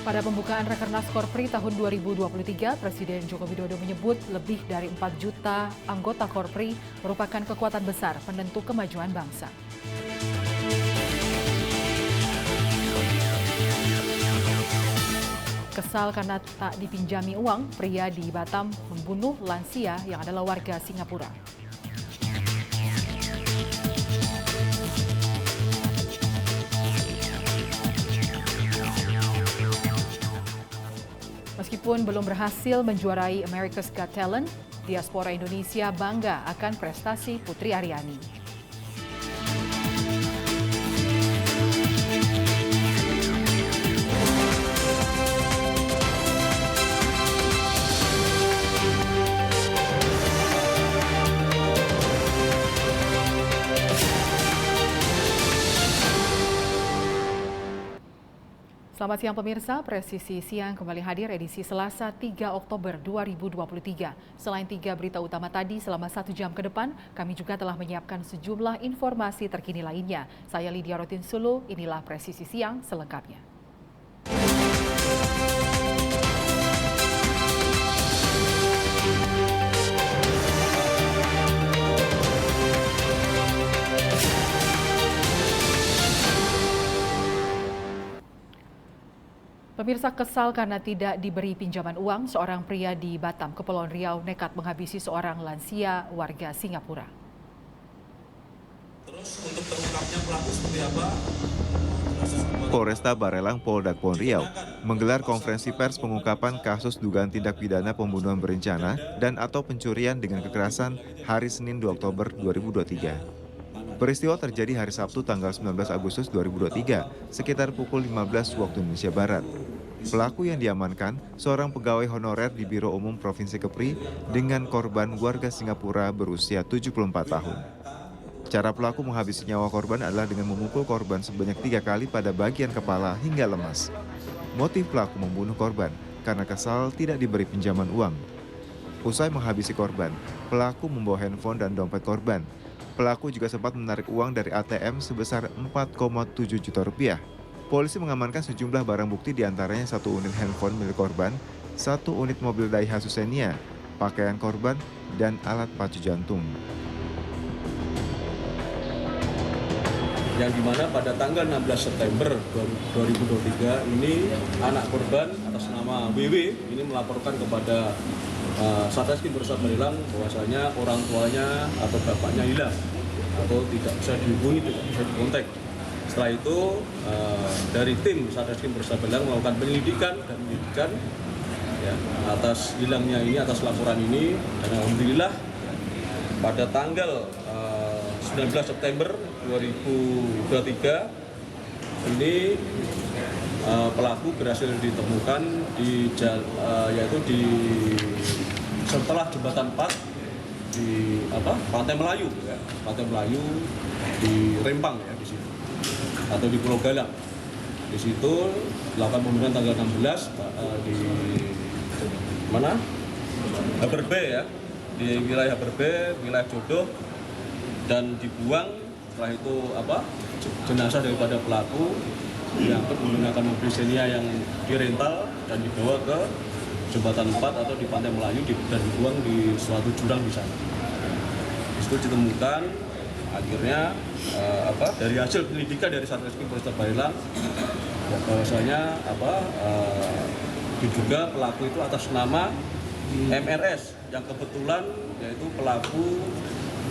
Pada pembukaan Rakernas Korpri tahun 2023, Presiden Joko Widodo menyebut lebih dari 4 juta anggota Korpri merupakan kekuatan besar penentu kemajuan bangsa. Kesal karena tak dipinjami uang, pria di Batam membunuh lansia yang adalah warga Singapura. Meskipun belum berhasil menjuarai America's Got Talent, diaspora Indonesia bangga akan prestasi Putri Aryani. Selamat siang pemirsa, Presisi Siang kembali hadir edisi Selasa 3 Oktober 2023. Selain 3 berita utama tadi, selama 1 jam ke depan, kami juga telah menyiapkan sejumlah informasi terkini lainnya. Saya Lydia Rotinsulu, inilah Presisi Siang selengkapnya. Pemirsa, kesal karena tidak diberi pinjaman uang, seorang pria di Batam, Kepulauan Riau nekat menghabisi seorang lansia warga Singapura. Terus untuk terungkapnya pelaku seperti apa? Polresta Barelang Polda Kepulauan Riau menggelar konferensi pers pengungkapan kasus dugaan tindak pidana pembunuhan berencana dan atau pencurian dengan kekerasan hari Senin 2 Oktober 2023. Peristiwa terjadi hari Sabtu tanggal 19 Agustus 2023 sekitar pukul 15 waktu Indonesia Barat. Pelaku yang diamankan seorang pegawai honorer di Biro Umum Provinsi Kepri dengan korban warga Singapura berusia 74 tahun. Cara pelaku menghabisi nyawa korban adalah dengan memukul korban sebanyak 3 kali pada bagian kepala hingga lemas. Motif pelaku membunuh korban karena kesal tidak diberi pinjaman uang. Usai menghabisi korban, pelaku membawa handphone dan dompet korban. Pelaku juga sempat menarik uang dari ATM sebesar 4,7 juta rupiah. Polisi mengamankan sejumlah barang bukti diantaranya 1 unit handphone milik korban, 1 unit mobil Daihatsu Xenia, pakaian korban, dan alat pacu jantung. Yang dimana pada tanggal 16 September 2023 ini anak korban atas nama WW ini melaporkan kepada Satreskrim Polresta Barelang bahwasanya orang tuanya atau bapaknya hilang atau tidak bisa dihubungi, tidak bisa dikontak. Setelah itu dari tim Satreskrim Polresta Barelang melakukan penyelidikan ya, atas hilangnya ini, atas laporan ini, dan alhamdulillah pada tanggal 19 September 2023 ini pelaku berhasil ditemukan setelah jembatan 4 di Pantai Melayu, ya. Pantai Melayu di Rempang ya di situ atau di Pulau Galang. Di situ dilakukan pembunuhan tanggal 16 di mana? Haberbe ya, di wilayah Haberbe, wilayah Jodoh, dan dibuang. Setelah itu jenazah daripada pelaku diangkut menggunakan mobil Xenia yang dirental dan dibawa ke Jembatan 4 atau di Pantai Melayu dan dibuang di suatu jurang di sana. Di situ ditemukan akhirnya dari hasil penyelidikan dari Satreskrim Polresta Barelang ya, bahwasanya diduga pelaku itu atas nama MRS yang kebetulan yaitu pelaku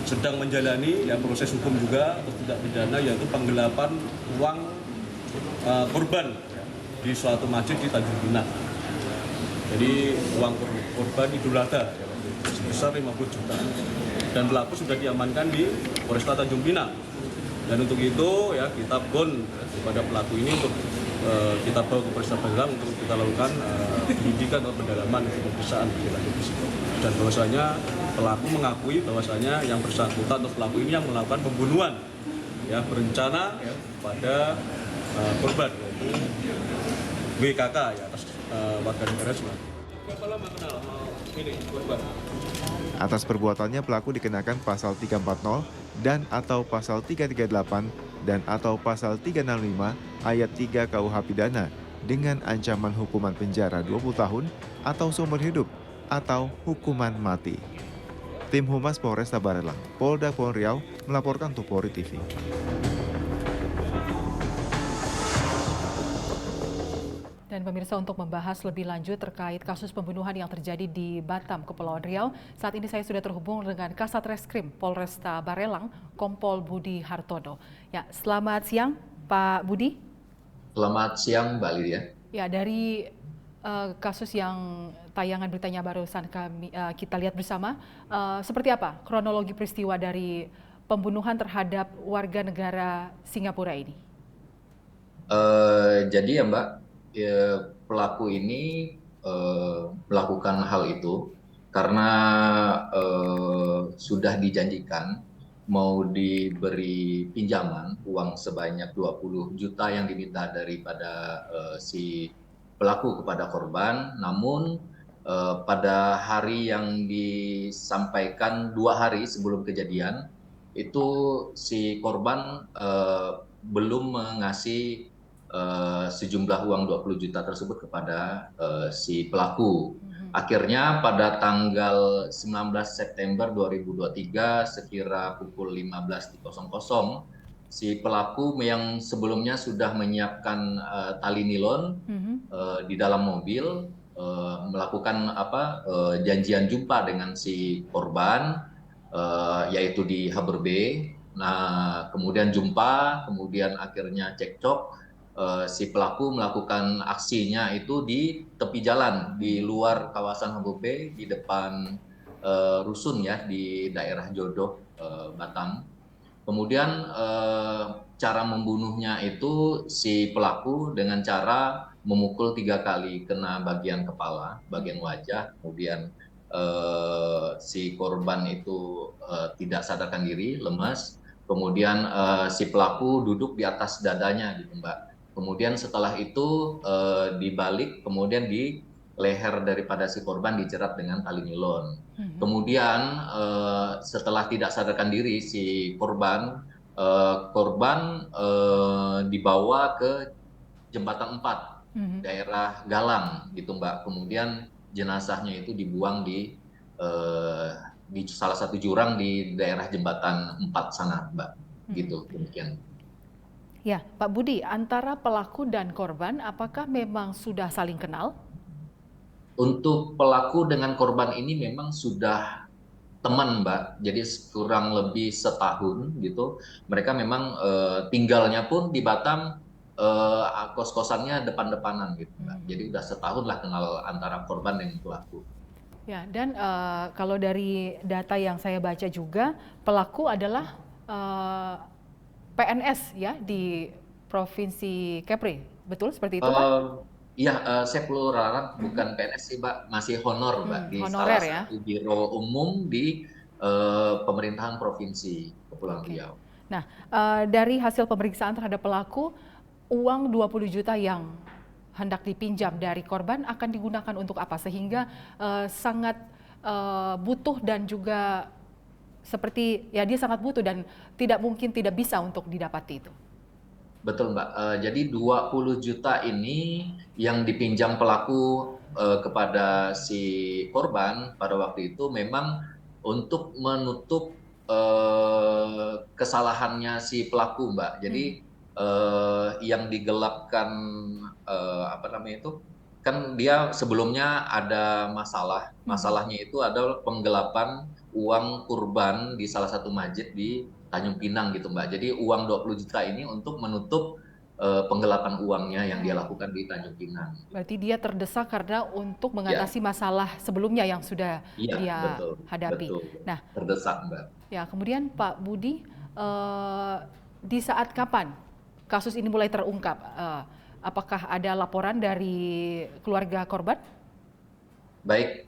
sedang menjalani ya proses hukum juga atau tidak pidana, yaitu penggelapan uang korban ya, di suatu masjid di Tanjung Pinang. Jadi uang korban Idul Adha ya, sebesar 50 juta. Dan pelaku sudah diamankan di Polresta Tanjung Pinang. Dan untuk itu ya kita bond kepada pelaku ini untuk kita bawa ke Polresta Barelang untuk kita lakukan penyidikan atau pendalaman pemeriksaan lebih lanjut di situ. Dan bahwasanya pelaku mengakui bahwasanya yang bersangkutan atau pelaku ini yang melakukan pembunuhan ya berencana ya, pada korban yaitu WKK ya atas warga negara Singapura. Berapa lama kenal ini korban? Atas perbuatannya pelaku dikenakan pasal 340 dan atau pasal 338 dan atau pasal 365 ayat 3 KUH Pidana dengan ancaman hukuman penjara 20 tahun atau seumur hidup atau hukuman mati. Tim Humas Polresta Barelang, Polda Kepulauan Riau melaporkan untuk Polri TV. Dan pemirsa, untuk membahas lebih lanjut terkait kasus pembunuhan yang terjadi di Batam, Kepulauan Riau, saat ini saya sudah terhubung dengan Kasat Reskrim Polresta Barelang, Kompol Budi Hartono. Ya, selamat siang, Pak Budi. Selamat siang, Mbak Lydia. Ya, dari kasus yang tayangan beritanya barusan kita lihat bersama, seperti apa kronologi peristiwa dari pembunuhan terhadap warga negara Singapura ini? Jadi ya Mbak, pelaku ini melakukan hal itu karena sudah dijanjikan mau diberi pinjaman uang sebanyak 20 juta yang diminta daripada si pelaku kepada korban. Namun pada hari yang disampaikan 2 hari sebelum kejadian, itu si korban belum mengasih sejumlah uang 20 juta tersebut kepada si pelaku. Akhirnya pada tanggal 19 September 2023 sekira pukul 15.00 si pelaku yang sebelumnya sudah menyiapkan tali nilon di dalam mobil melakukan janjian jumpa dengan si korban, yaitu di Harbour Bay. Nah, kemudian jumpa, kemudian akhirnya cekcok. Si pelaku melakukan aksinya itu di tepi jalan di luar kawasan Harbour Bay di depan rusun ya di daerah Jodoh, Batam. Kemudian cara membunuhnya itu si pelaku dengan cara memukul 3 kali kena bagian kepala, bagian wajah, kemudian si korban itu tidak sadarkan diri, lemas. Kemudian si pelaku duduk di atas dadanya gitu Mbak. Kemudian setelah itu dibalik, kemudian di leher daripada si korban dijerat dengan tali nilon. Kemudian setelah tidak sadarkan diri si korban, dibawa ke Jembatan 4, daerah Galang gitu Mbak. Kemudian jenazahnya itu dibuang di salah satu jurang di daerah Jembatan 4 sana Mbak. Gitu, demikian. Ya, Pak Budi, antara pelaku dan korban apakah memang sudah saling kenal? Untuk pelaku dengan korban ini memang sudah teman Mbak, jadi kurang lebih setahun gitu. Mereka memang tinggalnya pun di Batam, kos-kosannya depan-depanan gitu Mbak. Jadi udah setahun lah kenal antara korban dengan pelaku. Ya, dan kalau dari data yang saya baca juga, pelaku adalah PNS ya di Provinsi Kepri, betul seperti itu Pak? Iya, saya perlu ralat bukan PNS sih Mbak, masih honor Mbak di honorer, salah satu biro umum di pemerintahan Provinsi Kepulauan Riau. Nah, dari hasil pemeriksaan terhadap pelaku, uang 20 juta yang hendak dipinjam dari korban akan digunakan untuk apa? Sehingga sangat butuh dan juga seperti ya dia sangat butuh dan tidak mungkin tidak bisa untuk didapati itu. Betul Mbak, jadi 20 juta ini yang dipinjam pelaku kepada si korban pada waktu itu memang untuk menutup kesalahannya si pelaku Mbak. Jadi yang digelapkan kan dia sebelumnya ada masalahnya itu adalah penggelapan uang kurban di salah satu masjid di Tanjung Pinang gitu Mbak. Jadi uang 20 juta ini untuk menutup penggelapan uangnya yang dia lakukan di Tanjung Pinang. Berarti dia terdesak karena untuk mengatasi masalah sebelumnya yang sudah dia hadapi. Betul. Nah, terdesak Mbak. Ya, kemudian Pak Budi, di saat kapan kasus ini mulai terungkap? Apakah ada laporan dari keluarga korban? Baik,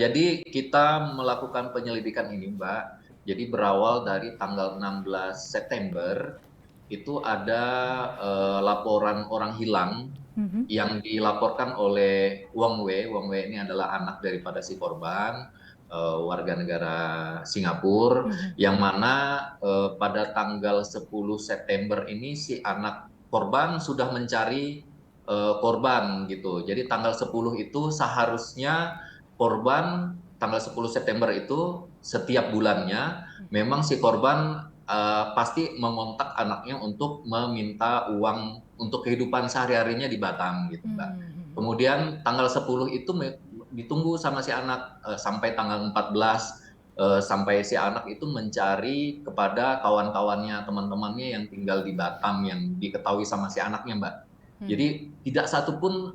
jadi kita melakukan penyelidikan ini Mbak. Jadi berawal dari tanggal 16 September itu ada laporan orang hilang yang dilaporkan oleh Wong Wei. Wong Wei ini adalah anak daripada si korban, warga negara Singapura, yang mana pada tanggal 10 September ini si anak korban sudah mencari korban gitu. Jadi tanggal 10 itu seharusnya korban tanggal 10 September itu setiap bulannya memang si korban pasti mengontak anaknya untuk meminta uang untuk kehidupan sehari-harinya di Batam gitu, Mbak. Kemudian tanggal 10 itu ditunggu sama si anak sampai tanggal 14 sampai si anak itu mencari kepada kawan-kawannya, teman-temannya yang tinggal di Batam yang diketahui sama si anaknya, Mbak. Jadi tidak satupun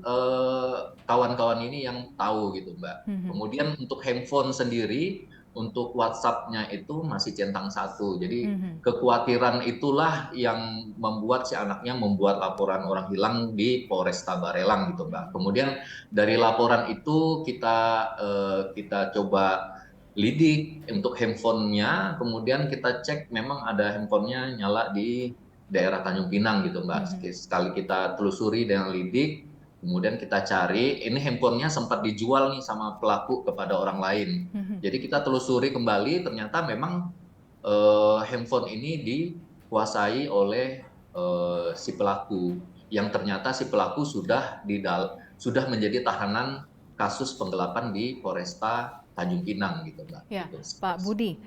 kawan-kawan ini yang tahu gitu, Mbak. Kemudian untuk handphone sendiri, untuk WhatsApp-nya itu masih centang satu. Jadi kekhawatiran itulah yang membuat si anaknya membuat laporan orang hilang di Polresta Barelang gitu, Mbak. Kemudian dari laporan itu kita coba lidik untuk handphonenya, kemudian kita cek memang ada handphonenya nyala di daerah Tanjung Pinang gitu, Mbak. Sekali kita telusuri dengan lidik, kemudian kita cari, ini handphonenya sempat dijual nih sama pelaku kepada orang lain. Jadi kita telusuri kembali, ternyata memang handphone ini dikuasai oleh si pelaku, yang ternyata si pelaku sudah menjadi tahanan kasus penggelapan di Polresta Tanjung Pinang gitu, Mbak. Ya, gitu. Pak Budi,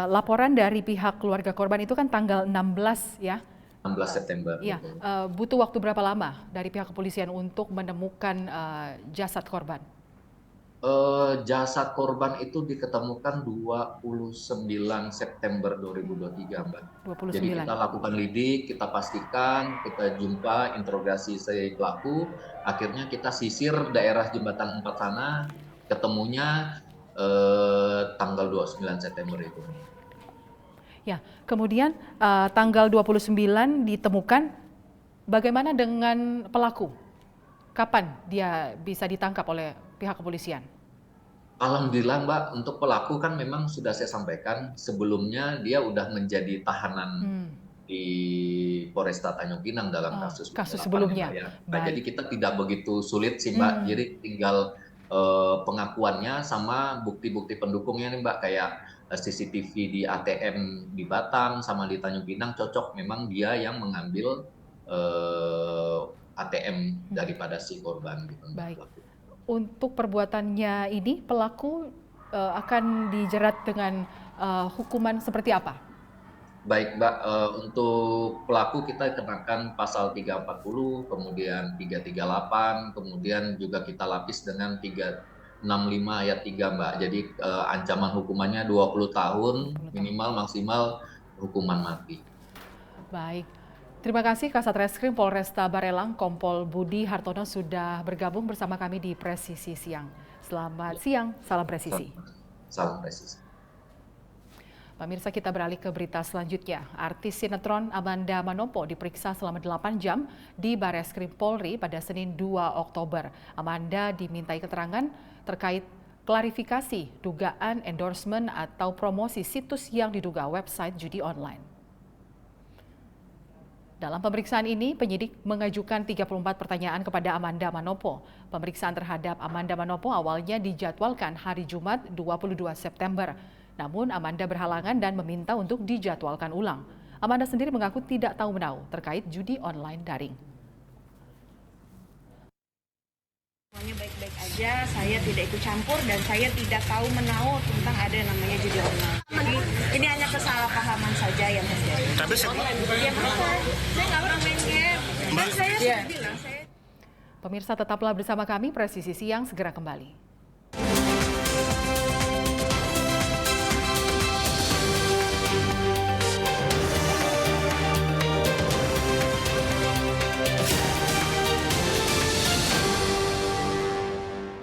laporan dari pihak keluarga korban itu kan tanggal 16 ya? 16 September. Iya, butuh waktu berapa lama dari pihak kepolisian untuk menemukan jasad korban? Jasad korban itu diketemukan 29 September 2023, Mbak. 29. Jadi kita lakukan lidik, kita pastikan, kita jumpa, interogasi si pelaku, akhirnya kita sisir daerah Jembatan 4 sana, ketemunya tanggal 29 September itu. Ya, kemudian tanggal 29 ditemukan, bagaimana dengan pelaku? Kapan dia bisa ditangkap oleh pihak kepolisian? Alhamdulillah, Mbak, untuk pelaku kan memang sudah saya sampaikan sebelumnya dia udah menjadi tahanan di Polresta Tanjung Pinang dalam kasus sebelumnya. Ya. Nah, jadi kita tidak begitu sulit sih, Mbak. Jadi tinggal pengakuannya sama bukti-bukti pendukungnya nih, Mbak, kayak CCTV di ATM di Batam sama di Tanjung Pinang cocok, memang dia yang mengambil ATM daripada si korban gitu. Baik. Untuk perbuatannya ini pelaku akan dijerat dengan hukuman seperti apa? Baik, Mbak, untuk pelaku kita kenakan pasal 340, kemudian 338, kemudian juga kita lapis dengan 365 ayat 3, Mbak. Jadi ancaman hukumannya 20 tahun, minimal maksimal hukuman mati. Baik. Terima kasih Kasat Reskrim Polresta Barelang, Kompol Budi Hartono sudah bergabung bersama kami di Presisi Siang. Selamat siang, salam presisi. Salam presisi. Pemirsa, kita beralih ke berita selanjutnya. Artis sinetron Amanda Manopo diperiksa selama 8 jam di Bareskrim Polri pada Senin 2 Oktober. Amanda dimintai keterangan terkait klarifikasi dugaan endorsement atau promosi situs yang diduga website judi online. Dalam pemeriksaan ini, penyidik mengajukan 34 pertanyaan kepada Amanda Manopo. Pemeriksaan terhadap Amanda Manopo awalnya dijadwalkan hari Jumat 22 September. Namun Amanda berhalangan dan meminta untuk dijadwalkan ulang. Amanda sendiri mengaku tidak tahu menahu terkait judi online daring. Semuanya baik-baik aja, saya tidak ikut campur dan saya tidak tahu menahu tentang ada namanya judi online. Jadi ini hanya kesalahpahaman saja yang terjadi. Tapi saya nggak pernah main game. Dan saya sudah bilang, Pemirsa, tetaplah bersama kami, Presisi Siang segera kembali.